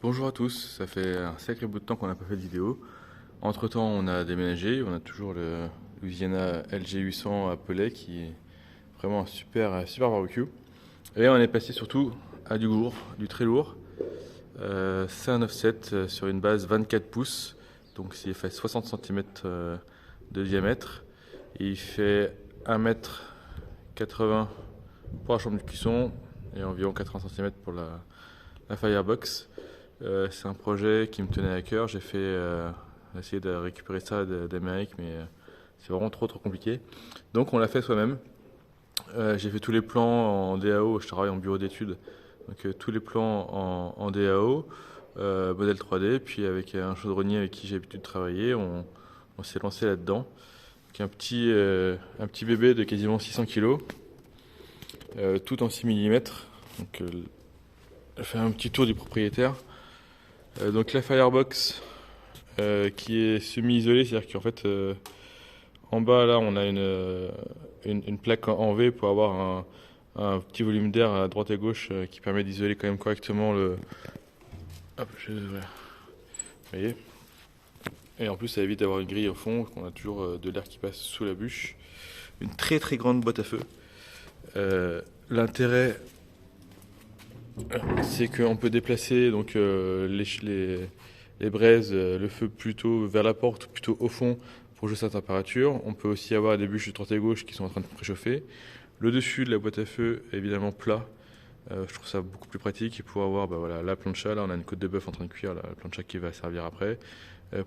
Bonjour à tous, ça fait un sacré bout de temps qu'on n'a pas fait de vidéo. Entre temps, on a déménagé, on a toujours le Louisiana LG800 à Pellet qui est vraiment un super barbecue. Et on est passé surtout à du lourd, du très lourd. C'est un offset sur une base 24 pouces, donc il fait 60 cm de diamètre. Et il fait 1m80 pour la chambre de cuisson et environ 80 cm pour la firebox. C'est un projet qui me tenait à cœur. J'ai essayé de récupérer ça d'Amérique, mais c'est vraiment trop compliqué. Donc on l'a fait soi-même. J'ai fait tous les plans en DAO. Je travaille en bureau d'études, donc tous les plans en DAO, modèle 3D. Puis avec un chaudronnier avec qui j'ai l'habitude de travailler, on s'est lancé là-dedans. Donc un petit bébé de quasiment 600 kg, tout en 6 mm. Donc je fais un petit tour du propriétaire. Donc la firebox qui est semi-isolée, c'est-à-dire qu'en fait en bas là on a une plaque en V pour avoir un petit volume d'air à droite et gauche qui permet d'isoler quand même correctement le... Hop, je vais ouvrir. Vous voyez. Et en plus ça évite d'avoir une grille au fond, qu'on a toujours de l'air qui passe sous la bûche. Une très grande boîte à feu. L'intérêt c'est qu'on peut déplacer donc les braises, le feu plutôt vers la porte, plutôt au fond pour jouer sa température. On peut aussi avoir des bûches de droite et gauche qui sont en train de préchauffer. Le dessus de la boîte à feu est évidemment plat. Je trouve ça beaucoup plus pratique pour avoir voilà, la plancha. Là, on a une côte de bœuf en train de cuire, la plancha qui va servir après.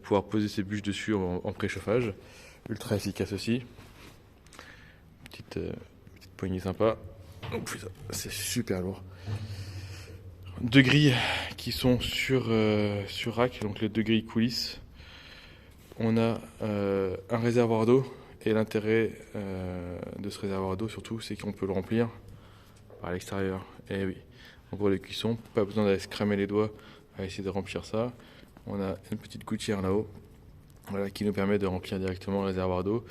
Pouvoir poser ses bûches dessus en préchauffage. Ultra efficace aussi. Petite poignée sympa. Oh putain, c'est super lourd. Deux grilles qui sont sur rack, donc les deux grilles coulisses. On a un réservoir d'eau, et l'intérêt de ce réservoir d'eau surtout, c'est qu'on peut le remplir par l'extérieur. Et oui, en gros les cuissons, pas besoin d'aller se cramer les doigts à essayer de remplir ça. On a une petite gouttière là-haut, voilà, qui nous permet de remplir directement le réservoir d'eau.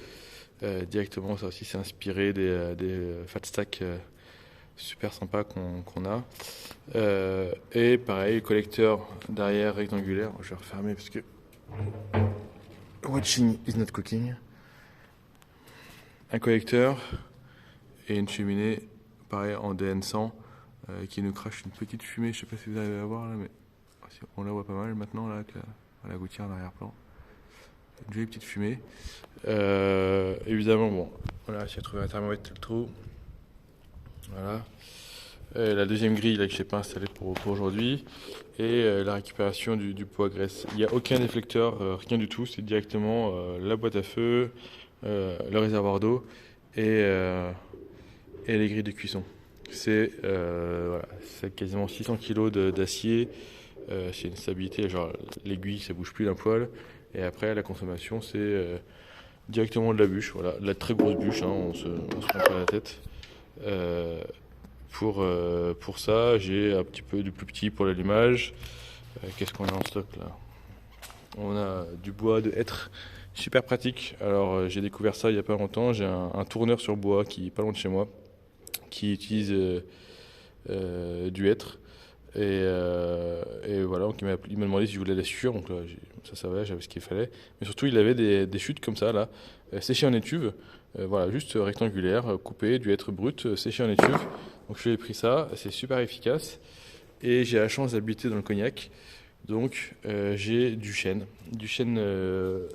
Directement, ça aussi c'est inspiré des fat stacks super sympa qu'on a. Et pareil, le collecteur derrière rectangulaire. Je vais refermer parce que watching is not cooking. Un collecteur et une cheminée, pareil en DN100, qui nous crache une petite fumée. Je sais pas si vous arrivez à voir là, mais on la voit pas mal maintenant là, avec la gouttière en arrière-plan. Une jolie petite fumée. Évidemment, bon, voilà, j'ai trouvé un thermomètre le trou. Voilà. La deuxième grille là, que je n'ai pas installée pour aujourd'hui. Et la récupération du pot à graisse. Il n'y a aucun déflecteur, rien du tout. C'est directement la boîte à feu, le réservoir d'eau et les grilles de cuisson. C'est quasiment 600 kg d'acier. C'est une stabilité, genre l'aiguille ça bouge plus d'un poil. Et après la consommation c'est directement de la bûche, voilà, de la très grosse bûche, hein, on se prend pas la tête. Pour ça, j'ai un petit peu du plus petit pour l'allumage. Qu'est-ce qu'on a en stock là? On a du bois de hêtre, super pratique. Alors j'ai découvert ça il n'y a pas longtemps. J'ai un tourneur sur bois qui est pas loin de chez moi, qui utilise du hêtre. Et voilà, donc il m'a demandé si je voulais la sciure, donc là, ça va, j'avais ce qu'il fallait. Mais surtout, il avait des chutes comme ça, là, séchées en étuve, voilà, juste rectangulaire, coupé, du hêtre brut, séché en étuve. Donc je lui ai pris ça, c'est super efficace. Et j'ai la chance d'habiter dans le Cognac, donc j'ai du chêne. Du chêne,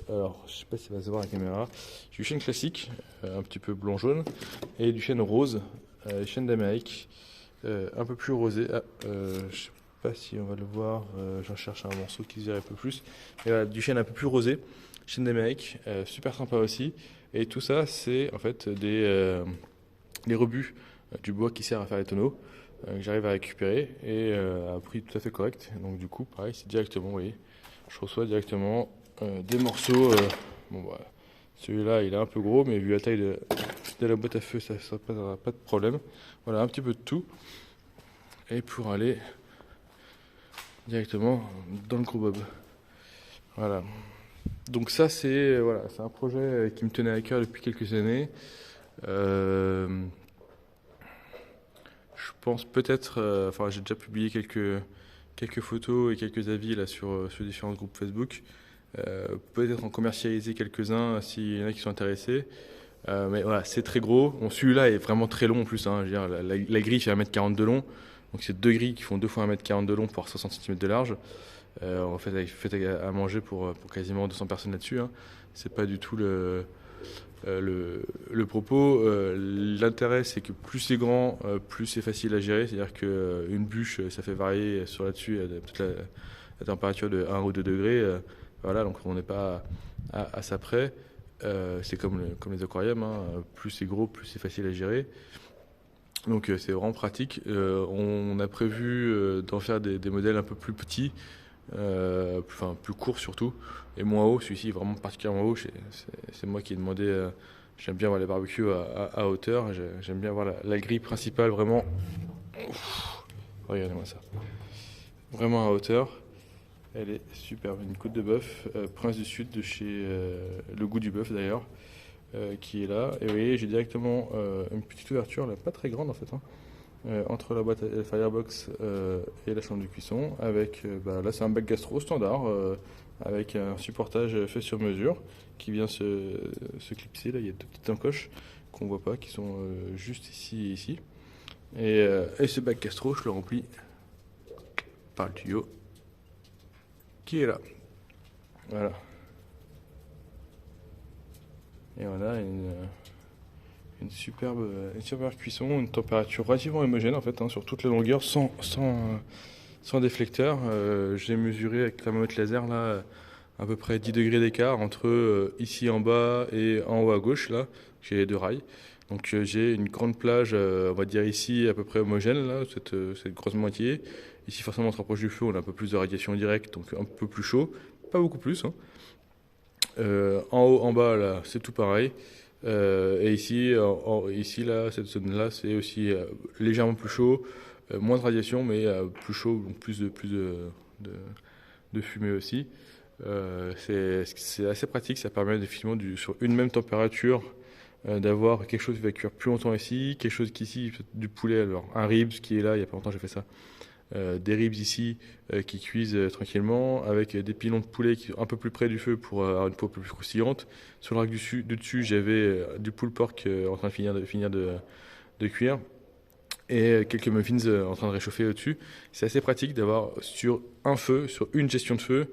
alors je sais pas si ça va se voir à la caméra, j'ai du chêne classique, un petit peu blanc-jaune, et du chêne rose, chêne d'Amérique. Un peu plus rosé. Je sais pas si on va le voir. J'en cherche un morceau qui se dirait un peu plus. Et voilà, du chêne un peu plus rosé, chêne d'Amérique, super sympa aussi. Et tout ça, c'est en fait les rebuts du bois qui sert à faire les tonneaux que j'arrive à récupérer et à un prix tout à fait correct. Donc du coup, pareil, c'est directement, vous voyez, je reçois directement des morceaux. Bon, voilà. Celui-là, il est un peu gros, mais vu la taille de la boîte à feu, ça ne posera pas de problème. Voilà, un petit peu de tout. Et pour aller directement dans le gros bob. Voilà. Donc ça, c'est un projet qui me tenait à cœur depuis quelques années. Je pense peut-être, j'ai déjà publié quelques photos et quelques avis là sur différents groupes Facebook. Peut-être en commercialiser quelques-uns s'il y en a qui sont intéressés. Mais voilà, c'est très gros. Bon, celui-là est vraiment très long en plus, hein. Je veux dire, la grille fait 1m40 de long. Donc c'est deux grilles qui font 2 fois 1m40 de long pour 60 cm de large. On fait à manger pour quasiment 200 personnes là-dessus, hein. C'est pas du tout le propos. L'intérêt, c'est que plus c'est grand, plus c'est facile à gérer. C'est-à-dire qu'une bûche, ça fait varier sur là-dessus peut-être la température de 1 ou 2 degrés. Voilà, donc on n'est pas à ça près. C'est comme les aquariums, hein. Plus c'est gros, plus c'est facile à gérer. Donc c'est vraiment pratique. On a prévu d'en faire des modèles un peu plus petits, plus courts surtout, et moins hauts. Celui-ci est vraiment particulièrement haut. C'est moi qui ai demandé. J'aime bien voir les barbecues à hauteur. J'aime bien voir la grille principale vraiment. Ouf, regardez-moi ça. Vraiment à hauteur. Elle est superbe. Une côte de bœuf, Prince du Sud de chez Le Goût du Bœuf d'ailleurs. Qui est là. Et vous voyez, j'ai directement une petite ouverture, là, pas très grande en fait, hein, entre la boîte à Firebox et la chambre de cuisson. Avec, là, c'est un bac gastro standard, avec un supportage fait sur mesure qui vient se clipser. Là, il y a deux petites encoches qu'on voit pas, qui sont juste ici et ici. Et ce bac gastro, je le remplis par le tuyau qui est là. Voilà. Et on a une superbe cuisson, une température relativement homogène en fait, hein, sur toute la longueur, sans déflecteur. J'ai mesuré avec la thermomètre laser là, à peu près 10 degrés d'écart entre ici en bas et en haut à gauche, là, j'ai les deux rails. Donc j'ai une grande plage, on va dire ici à peu près homogène, là, cette grosse moitié. Ici forcément on se rapproche du feu, on a un peu plus de radiation directe, donc un peu plus chaud, pas beaucoup plus, hein. En haut, en bas, là, c'est tout pareil. Et ici, ici, là, cette zone-là, c'est aussi légèrement plus chaud, moins de radiation, mais plus chaud, donc de fumée aussi. C'est assez pratique, ça permet effectivement sur une même température d'avoir quelque chose qui va cuire plus longtemps ici, quelque chose qu'ici, du poulet, alors un ribs qui est là, il n'y a pas longtemps j'ai fait ça. Des ribs ici qui cuisent tranquillement, avec des pilons de poulet qui sont un peu plus près du feu pour avoir une peau un peu plus croustillante. Sur l'arc du dessus, j'avais du pulled pork en train de finir de cuire, et quelques muffins en train de réchauffer au-dessus. C'est assez pratique d'avoir sur un feu, sur une gestion de feu,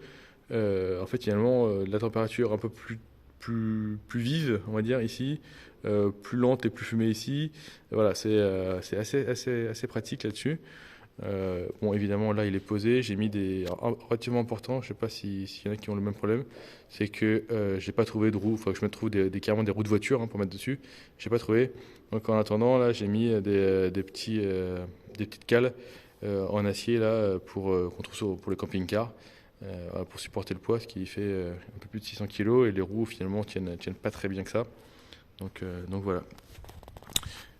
en fait finalement la température un peu plus vive, on va dire ici, plus lente et plus fumée ici. Voilà, c'est assez pratique là-dessus. Bon, évidemment, là, il est posé. J'ai mis des relativement importants. Je sais pas s'il y en a qui ont le même problème. C'est que j'ai pas trouvé de roues. Enfin, que je me trouve carrément des roues de voiture, hein, pour mettre dessus. J'ai pas trouvé. Donc, en attendant, là, j'ai mis des petites cales en acier là qu'on trouve pour les camping-cars, voilà, pour supporter le poids, ce qui fait un peu plus de 600 kg. Et les roues, finalement, tiennent pas très bien que ça. Donc voilà.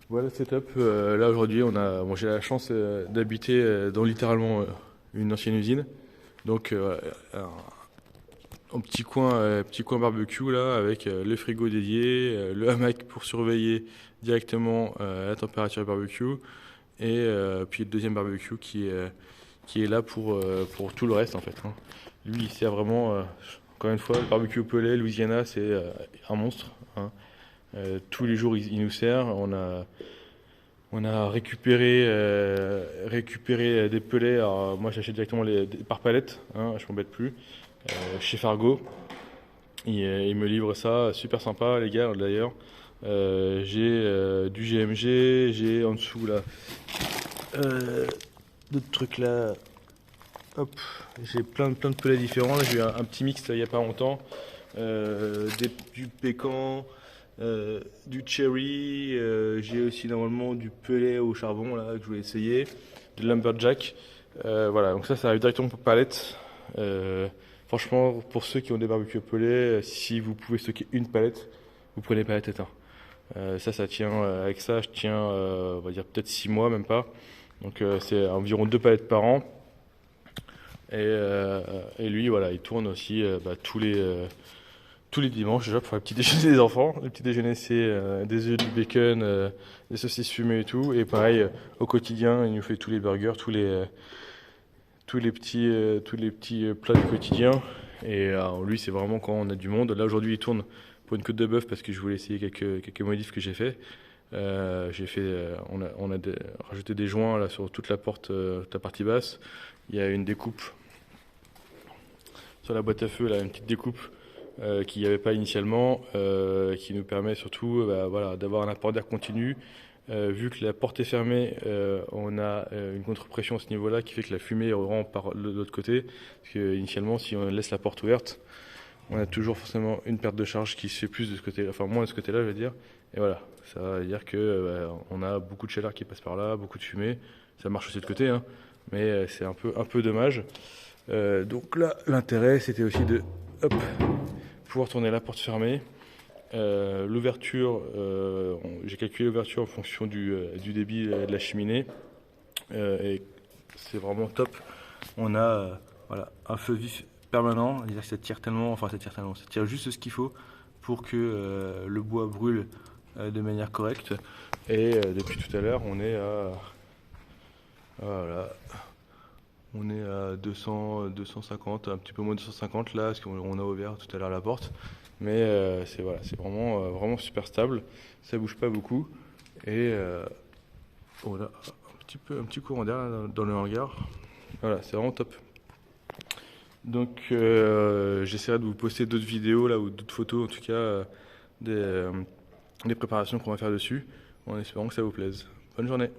Voilà le setup. Là aujourd'hui, j'ai la chance d'habiter dans littéralement une ancienne usine. Donc un petit coin barbecue là, avec le frigo dédié, le hamac pour surveiller directement la température du barbecue, et puis le deuxième barbecue qui est là pour tout le reste en fait, hein. Lui, il sert vraiment, encore une fois, le barbecue au Pellet, Louisiana, c'est un monstre, hein. Tous les jours, il nous sert. On a récupéré des pellets. Alors, moi, j'achète directement par palette, hein, je m'embête plus. Chez Fargo, il me livre ça, super sympa, les gars. D'ailleurs, j'ai du GMG, j'ai en dessous là d'autres trucs là. Hop, j'ai plein de pellets différents. Là, j'ai eu un petit mix là, il y a pas longtemps, du pécan. Du cherry, j'ai aussi normalement du pellet au charbon là que je voulais essayer, de lumberjack, voilà, donc ça arrive directement pour palette. Franchement, pour ceux qui ont des barbecues au pellet, si vous pouvez stocker une palette, vous prenez palette éteint. Ça tient, avec ça je tiens, on va dire peut-être 6 mois, même pas. Donc c'est environ 2 palettes par an. Et lui, voilà, il tourne aussi tous les dimanches déjà pour le petit déjeuner des enfants. Le petit déjeuner, c'est des œufs, du bacon, des saucisses fumées et tout. Et pareil, au quotidien, il nous fait tous les burgers, tous tous les petits plats du quotidien. Et lui, c'est vraiment quand on a du monde. Là, aujourd'hui, il tourne pour une côte de bœuf parce que je voulais essayer quelques modifs que j'ai fait. On a rajouté des joints là sur toute la porte, toute la partie basse. Il y a une découpe sur la boîte à feu, là, une petite découpe qu'il n'y avait pas initialement, qui nous permet surtout voilà, d'avoir un apport d'air continu. Vu que la porte est fermée, on a une contre-pression à ce niveau-là qui fait que la fumée rentre par l'autre côté. Parce que initialement, si on laisse la porte ouverte, on a toujours forcément une perte de charge qui se fait plus de ce côté, enfin moins de ce côté-là, je veux dire. Et voilà, ça veut dire que on a beaucoup de chaleur qui passe par là, beaucoup de fumée. Ça marche aussi de côté, hein, mais c'est un peu dommage. Donc là, l'intérêt, c'était aussi de hop, pouvoir tourner la porte fermée. L'ouverture, j'ai calculé l'ouverture en fonction du débit de la cheminée. Et c'est vraiment top. On a voilà, un feu vif permanent. C'est-à-dire que ça tire juste ce qu'il faut pour que le bois brûle de manière correcte. Et depuis tout à l'heure, voilà, on est à 200, 250, un petit peu moins de 250 là, parce qu'on a ouvert tout à l'heure la porte. Mais c'est voilà, c'est vraiment super stable. Ça bouge pas beaucoup. Et on a un petit courant d'air là, dans le hangar. Voilà, c'est vraiment top. Donc j'essaierai de vous poster d'autres vidéos là, ou d'autres photos en tout cas des préparations qu'on va faire dessus, en espérant que ça vous plaise. Bonne journée.